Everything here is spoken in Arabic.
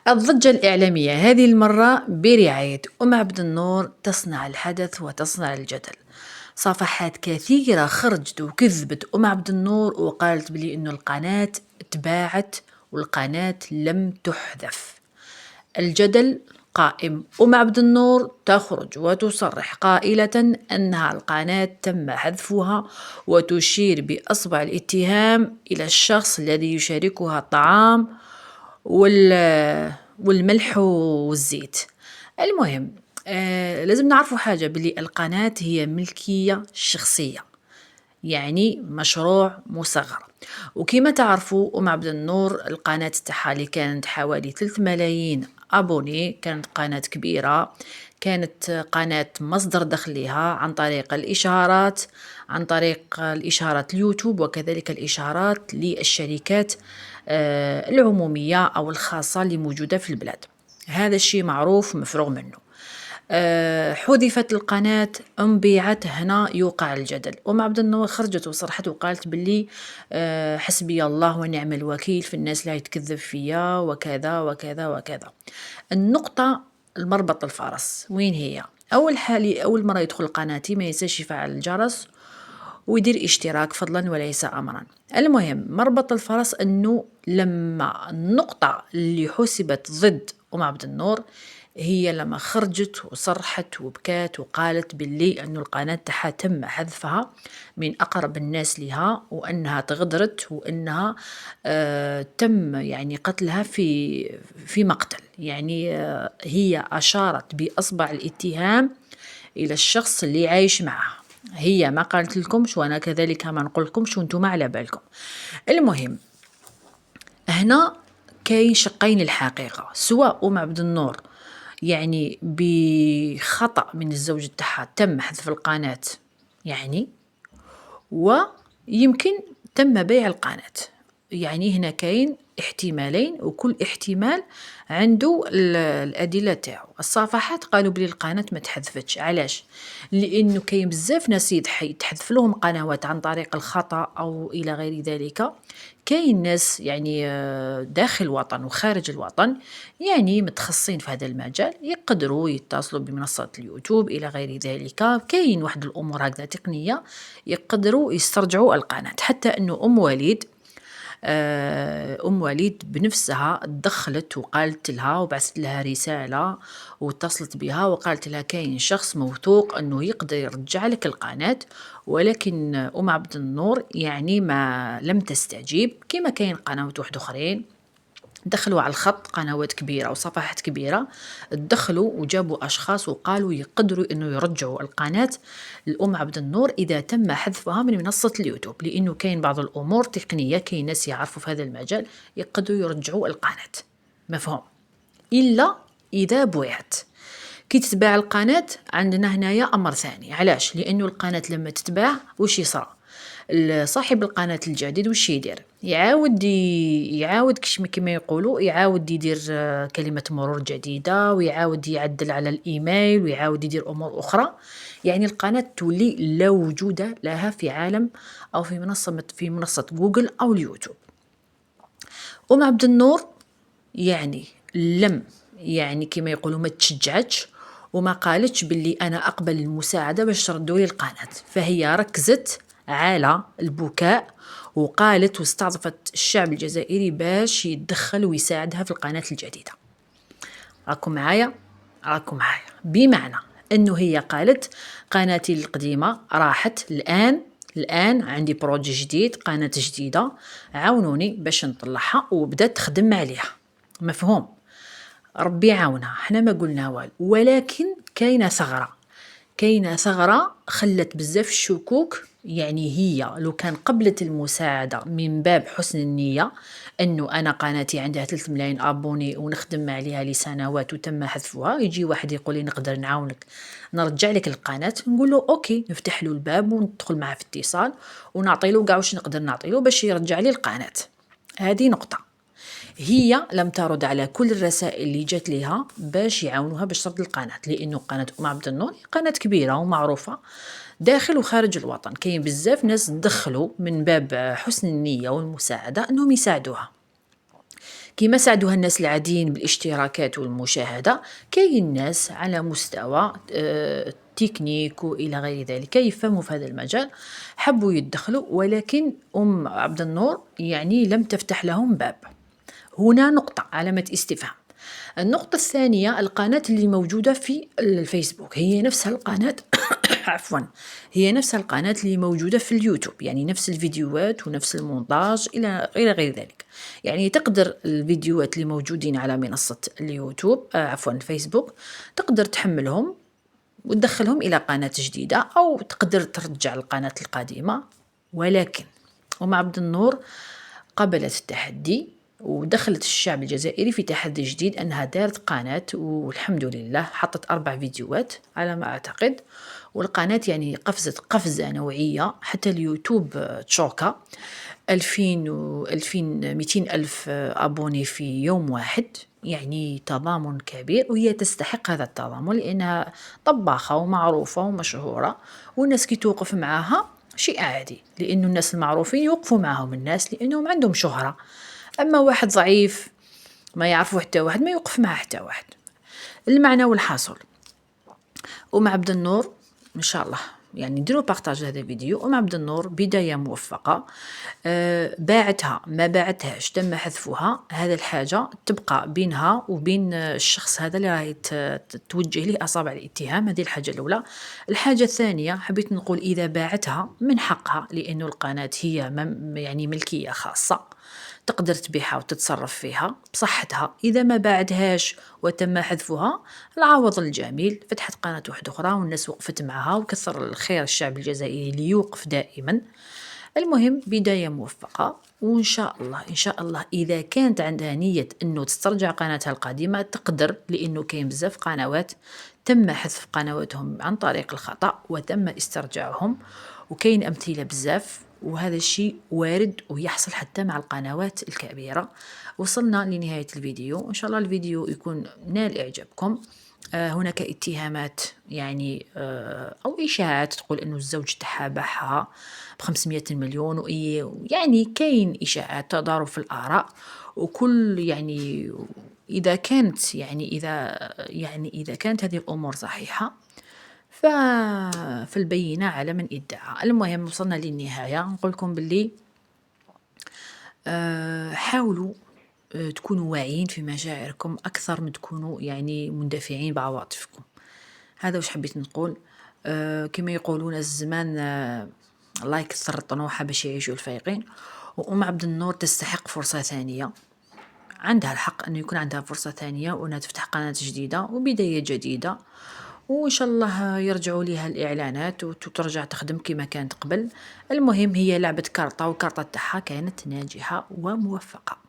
الضجة الإعلامية هذه المرة برعاية عبد النور تصنع الحدث وتصنع الجدل. صفحات كثيرة خرجت وكذبت عبد النور وقالت بلي إنه القناة تباعت والقناة لم تحذف. الجدل قائم. عبد النور تخرج وتصرح قائلة أنها القناة تم حذفها وتشير بأصبع الاتهام إلى الشخص الذي يشاركها الطعام والملح والزيت. المهم لازم نعرفوا حاجة بلي القناة هي ملكية شخصية، يعني مشروع مصغر. وكما تعرفوا عبد النور القناة تاعها اللي كانت حوالي 3 ملايين أبوني كانت قناة كبيرة، كانت قناة مصدر دخلها عن طريق الإشارات، عن طريق الإشارات اليوتيوب وكذلك الإشارات للشركات العمومية أو الخاصة اللي موجودة في البلاد. هذا الشيء معروف مفروغ منه. حذفت القناة انبيعت، هنا يوقع الجدل. عبد النور خرجت وصرحت وقالت باللي حسبي الله ونعم الوكيل في الناس اللي يتكذب فيا وكذا وكذا وكذا. النقطة المربط الفرس وين هي؟ أول مرة يدخل قناتي ما ينساش يفعل الجرس ويدير اشتراك فضلا وليس أمرا. المهم مربط الفرس أنه لما النقطة اللي حسبت ضد عبد النور هي لما خرجت وصرحت وبكات وقالت باللي أنه القناة تاعها تم حذفها من أقرب الناس لها وأنها تغدرت وأنها تم يعني قتلها في مقتل، يعني هي أشارت بأصبع الاتهام إلى الشخص اللي عايش معها. هي ما قالت لكمش وأنا كذلك ما نقول لكمش وانتم على بالكم. المهم هنا كاين شقين الحقيقة، سواء عبد النور يعني بخطأ من الزوج تاعها تم حذف القناة يعني، ويمكن تم بيع القناة. يعني هنا كاين احتمالين وكل احتمال عنده الأدلة تاعو. الصفحات قالوا بلي القناة ما تحذفتش، علاش؟ لأنه كاين بزاف ناس يتحذف لهم قنوات عن طريق الخطأ أو إلى غير ذلك. كاين ناس يعني داخل الوطن وخارج الوطن يعني متخصصين في هذا المجال يقدروا يتصلوا بمنصات اليوتيوب إلى غير ذلك. كاين واحد الأمور هكذا تقنية يقدروا يسترجعوا القناة. حتى أنه أم وليد بنفسها دخلت وقالت لها وبعثت لها رسالة واتصلت بها وقالت لها كاين شخص موثوق أنه يقدر يرجع لك القناة، ولكن عبد النور يعني ما لم تستجيب. كما كاين قنوات واحد أخرين دخلوا على الخط، قنوات كبيرة وصفحات كبيرة دخلوا وجابوا أشخاص وقالوا يقدروا أنه يرجعوا القناة عبد النور إذا تم حذفها من منصة اليوتيوب، لأنه كاين بعض الأمور تقنية كاين ناس يعرفوا في هذا المجال يقدروا يرجعوا القناة. مفهوم؟ إلا إذا بوعت. كي تتباع القناة عندنا هنايا أمر ثاني. علاش؟ لأنه القناة لما تتباع وش يصرى؟ صاحب القناة الجديد وش يدير؟ يعاود كما يقولوا يعاود يدير كلمة مرور جديدة ويعاود يعدل على الإيميل ويعاود يدير أمور أخرى. يعني القناة تولي لا وجود لها في عالم أو في منصة جوجل أو اليوتيوب. عبد النور يعني لم يعني كما يقولوا ما تشجعتش وما قالتش باللي أنا أقبل المساعدة باش تردوا لي القناة، فهي ركزت على البكاء وقالت واستعطفت الشعب الجزائري باش يتدخل ويساعدها في القناة الجديدة. راكم معايا؟ بمعنى أنه هي قالت قناتي القديمة راحت، الآن عندي بروجي جديد، قناة جديدة، عاونوني باش نطلعها، وبدأت تخدم عليها. مفهوم؟ ربي عاونها، احنا ما قلنا والو، ولكن كاينة ثغرة خلت بزاف الشكوك. يعني هي لو كان قبلت المساعدة من باب حسن النية أنه أنا قناتي عندها 3 ملايين أبوني ونخدم عليها لسنوات وتم حذفها، يجي واحد يقول لي نقدر نعاونك نرجع لك القناة، نقول له أوكي، نفتح له الباب وندخل معه في اتصال ونعطي له كاع واش نقدر نعطي له باش يرجع لي القناة. هذه نقطة. هي لم ترد على كل الرسائل اللي جات لها باش يعاونوها باش ترد القناة، لأنه قناة عبد النور قناة كبيرة ومعروفة داخل وخارج الوطن. كاين بزاف ناس دخلوا من باب حسن النية والمساعدة أنهم يساعدوها. كيما ساعدوها الناس العاديين بالاشتراكات والمشاهدة، كاين ناس على مستوى تكنيك وإلى غير ذلك يفهموا في هذا المجال، حبوا يدخلوا، ولكن عبد النور يعني لم تفتح لهم باب. هنا نقطة علامة استفهام. النقطة الثانية، القناة اللي موجودة في الفيسبوك هي نفسها القناة عفوا، هي نفسها القناة اللي موجودة في اليوتيوب، يعني نفس الفيديوهات ونفس المونتاج إلى غير ذلك. يعني تقدر الفيديوهات اللي موجودين على منصة اليوتيوب عفوا الفيسبوك تقدر تحملهم وتدخلهم إلى قناة جديدة، أو تقدر ترجع القناة القديمة. ولكن عبد النور قبلت التحدي ودخلت الشعب الجزائري في تحدي جديد، أنها دارت قناة، والحمد لله حطت 4 فيديوهات على ما أعتقد، والقناة يعني قفزت قفزة نوعية، حتى اليوتيوب تشوكا 2000 و 2200 ألف أبوني في يوم واحد، يعني تضامن كبير، وهي تستحق هذا التضامن لأنها طباخة ومعروفة ومشهورة، والناس كي توقف معها شيء عادي، لأنه الناس المعروفين يوقفوا معهم الناس لأنهم عندهم شهرة. أما واحد ضعيف ما يعرفوا حتى واحد ما يوقف معه حتى واحد. المعنى والحاصل، عبد النور إن شاء الله يعني ديروا بارطاج هذا الفيديو. عبد النور بداية موفقة، باعتها ما باعتهاش تم حذفها، هذا الحاجة تبقى بينها وبين الشخص هذا اللي راهي توجه له أصابع الاتهام. هذه الحاجة الأولى. الحاجة الثانية، حبيت نقول إذا باعتها من حقها، لأنه القناة هي يعني ملكية خاصة، تقدر تبيعها وتتصرف فيها بصحتها. إذا ما باعتهاش وتم حذفها، العوض الجميل، فتحت قناة واحدة أخرى والناس وقفت معها، وكثر الخير الشعب الجزائري اللي يوقف دائما. المهم بداية موفقة، وإن شاء الله إن شاء الله إذا كانت عندها نية أنه تسترجع قناتها القديمة تقدر، لأنه كاين بزاف قنوات تم حذف قنواتهم عن طريق الخطأ وتم استرجاعهم، وكاين أمثلة بزاف، وهذا الشيء وارد ويحصل حتى مع القنوات الكبيرة. وصلنا لنهاية الفيديو، إن شاء الله الفيديو يكون نال إعجابكم. هناك اتهامات يعني أو إشاعات تقول أنه الزوج تاعها باعها ب500 مليون، يعني كاين إشاعات تضارب في الآراء، وكل يعني إذا كانت إذا كانت هذه الأمور صحيحة فالبينة على من ادعى. المهم وصلنا للنهاية، نقول لكم باللي حاولوا تكونوا واعيين في مشاعركم أكثر من تكونوا يعني مندفعين بعواطفكم. هذا واش حبيت نقول. كما يقولون الزمان الله يكثر الطنوحة باش يعيشوا الفايقين، عبد النور تستحق فرصة ثانية، عندها الحق أن يكون عندها فرصة ثانية، وأنها تفتح قناة جديدة وبداية جديدة، وإن شاء الله يرجعوا لها الإعلانات وترجع تخدم كما كانت قبل. المهم هي لعبة كارطة، والكارطة تاعها كانت ناجحة وموفقة.